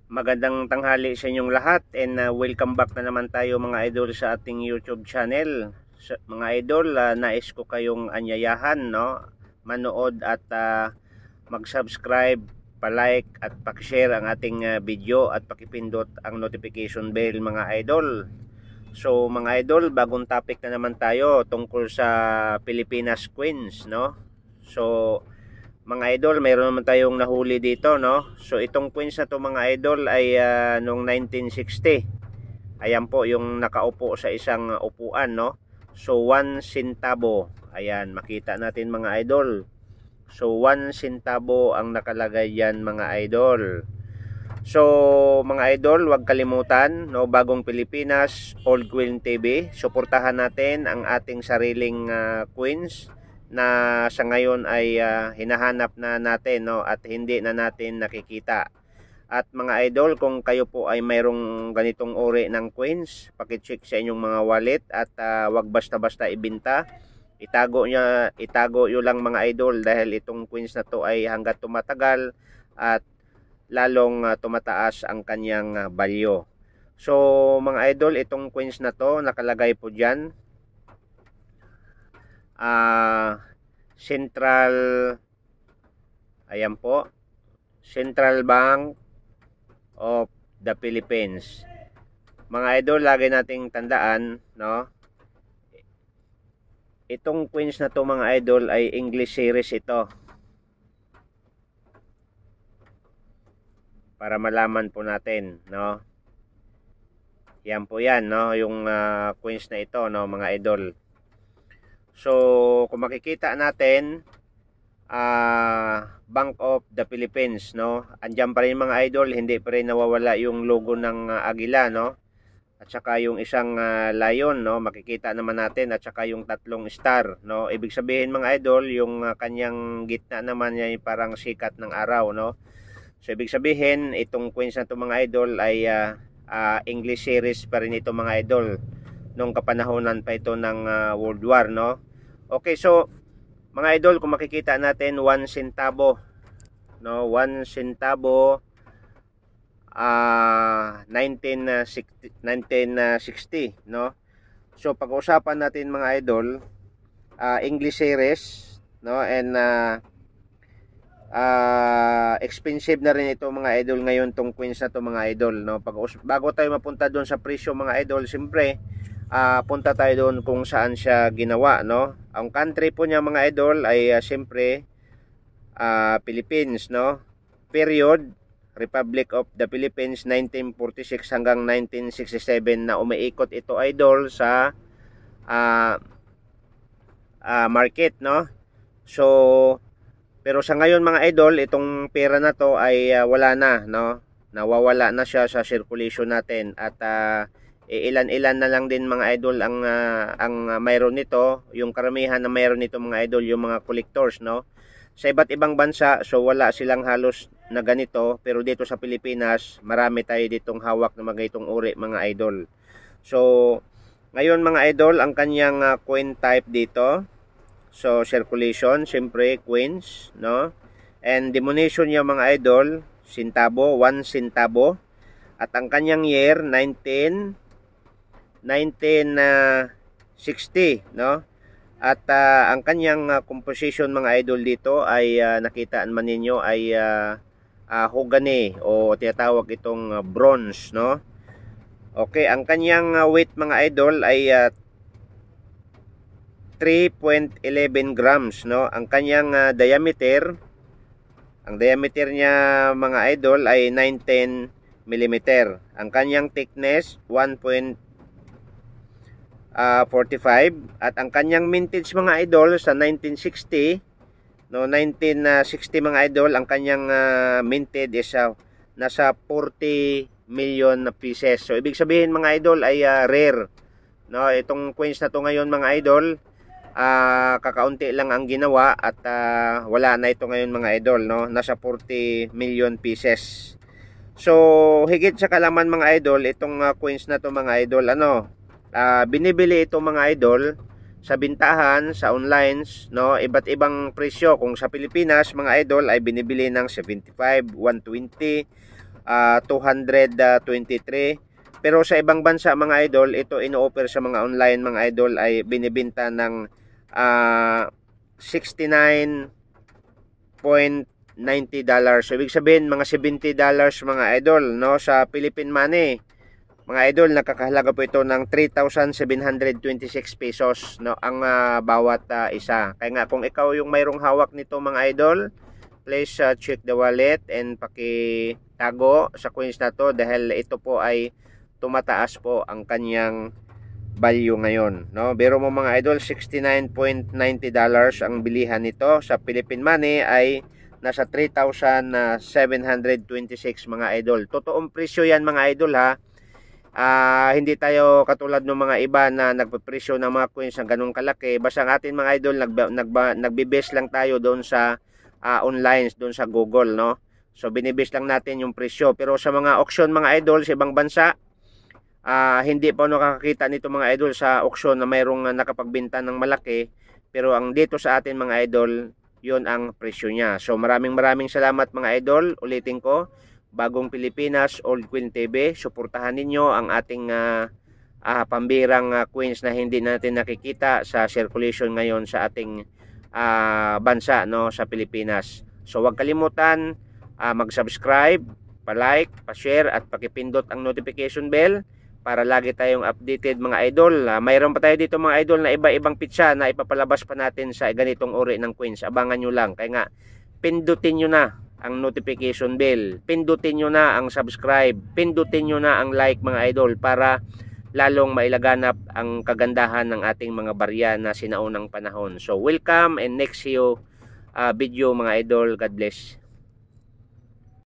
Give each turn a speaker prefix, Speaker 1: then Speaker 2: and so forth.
Speaker 1: Magandang tanghali sa inyong lahat and welcome back na naman tayo mga idol sa ating YouTube channel. Mga idol, nais ko kayong anyayahan, no? Manood at mag-subscribe, pa-like at pak-share ang ating video at pakipindot ang notification bell mga idol. So mga idol, bagong topic na naman tayo tungkol sa Pilipinas Queens, no? So mga idol, mayroon naman tayong nahuli dito, no? So itong queens na to mga idol ay noong 1960. Ayan po yung nakaupo sa isang upuan, no? So 1 centavo. Ayan, makita natin mga idol. So 1 centavo ang nakalagay diyan mga idol. So mga idol, huwag kalimutan, no, Bagong Pilipinas, Old Queen TV. Suportahan natin ang ating sariling queens na sa ngayon ay hinahanap na natin, no, at hindi na natin nakikita. At mga idol, kung kayo po ay mayroong ganitong uri ng queens, paki-check sa inyong mga wallet at wag basta-basta ibenta. Itago nyo lang mga idol, dahil itong queens na to ay hangga't tumatagal at lalong tumataas ang kanyang value. So mga idol, itong queens na to nakalagay po diyan Central, ayan po, Central Bank of the Philippines. Mga idol, lagi nating tandaan, no, itong queens na to mga idol ay English series ito, para malaman po natin, no. Yan po yan, no, yung queens na ito, no mga idol. So kung makikita natin, Bank of the Philippines, no, andyan pa rin mga idol, hindi pa rin nawawala yung logo ng agila, no, at saka yung isang lion, no, makikita naman natin, at saka yung tatlong star, no. Ibig sabihin mga idol, yung kanyang gitna naman ay parang sikat ng araw, no. So ibig sabihin, itong queens na to mga idol ay English series pa rin ito mga idol, nung kapanahonan pa ito ng World War, no. Okay, so mga idol, kung makikita natin 1 centavo, no, 1 centavo 1960, no. So pag-usapan natin mga idol, English series, no, and expensive na rin ito mga idol ngayon tong queens na to mga idol, no. Bago tayo mapunta doon sa presyo mga idol, siyempre punta tayo doon kung saan siya ginawa, no. Ang country po niya mga idol ay siyempre Philippines, no. Period, Republic of the Philippines, 1946 hanggang 1967, na umiikot ito idol sa market, no. So pero sa ngayon mga idol, itong pera na to ay wala na, no. Nawawala na siya sa circulation natin, at ilan-ilan na lang din mga idol ang mayroon nito. Yung karamihan na mayroon nito mga idol, yung mga collectors, no. Sa iba't ibang bansa, so wala silang halos na ganito, pero dito sa Pilipinas, marami tayo ditong hawak na mga itong uri mga idol. So ngayon mga idol, ang kanyang coin type dito, so circulation, siyempre queens, no, and denomination niya mga idol, centavo, 1 centavo, at ang kanyang year 1960, no. At ang kanyang composition mga idol dito ay nakita man ninyo ay hogany, o tinatawag itong bronze, no. Okay, ang kanyang weight mga idol ay 3.11 grams, no. Ang kanyang diameter, ang diameter niya mga idol ay 910 mm. Ang kanyang thickness 1.45, at ang kanyang mintage mga idol sa 1960, no, 1960 mga idol, ang kanyang minted is nasa 40 million pieces. So ibig sabihin mga idol ay rare, no. Itong coins na to ngayon mga idol, kakaunti lang ang ginawa, at wala na ito ngayon mga idol, no. Nasa 40 million pieces. So higit sa kalaman mga idol, itong coins na to mga idol, binibili ito mga idol sa bintahan, sa online, no, iba't ibang presyo. Kung sa Pilipinas mga idol ay binibili ng 75, 120, 223. Pero sa ibang bansa mga idol, ito ino-offer sa mga online mga idol ay binibenta ng $69.90. So ibig sabihin mga $70 mga idol, no, sa Philippine money. Mga idol, nakakahalaga po ito ng 3,726 pesos, no, ang bawat isa. Kaya nga kung ikaw yung mayroong hawak nito mga idol, please check the wallet and pakitago sa coins na to dahil ito po ay tumataas po ang kanyang value ngayon, no? Biro mo mga idol, $69.90 ang bilihan nito. Sa Philippine money ay nasa 3,726 mga idol. Totoong presyo yan mga idol ha. Hindi tayo katulad ng mga iba na nagpapresyo ng mga coins ng ganung kalaki. Basta ang atin mga idol, nagbe-base lang tayo doon sa online, doon sa Google, no? So binibase lang natin yung presyo. Pero sa mga auction mga idol sa ibang bansa, hindi pa nakakakita nito mga idol sa auction na mayroong nakapagbenta ng malaki. Pero ang dito sa atin mga idol, yun ang presyo niya. So maraming salamat mga idol. Ulitin ko, Bagong Pilipinas, Old Queen TV, suportahan ninyo ang ating pambirang coins na hindi natin nakikita sa circulation ngayon sa ating bansa, no, sa Pilipinas. So huwag kalimutan mag-subscribe, pa-like, pa-share at pakipindot ang notification bell para lagi tayong updated mga idol. Mayroon pa tayo dito mga idol na iba-ibang pitsa na ipapalabas pa natin sa ganitong uri ng coins. Abangan nyo lang. Kaya nga, pindutin nyo na ang notification bell. Pindutin nyo na ang subscribe. Pindutin nyo na ang like mga idol para lalong mailaganap ang kagandahan ng ating mga barya na sinaunang panahon. So, welcome and next video mga idol. God bless.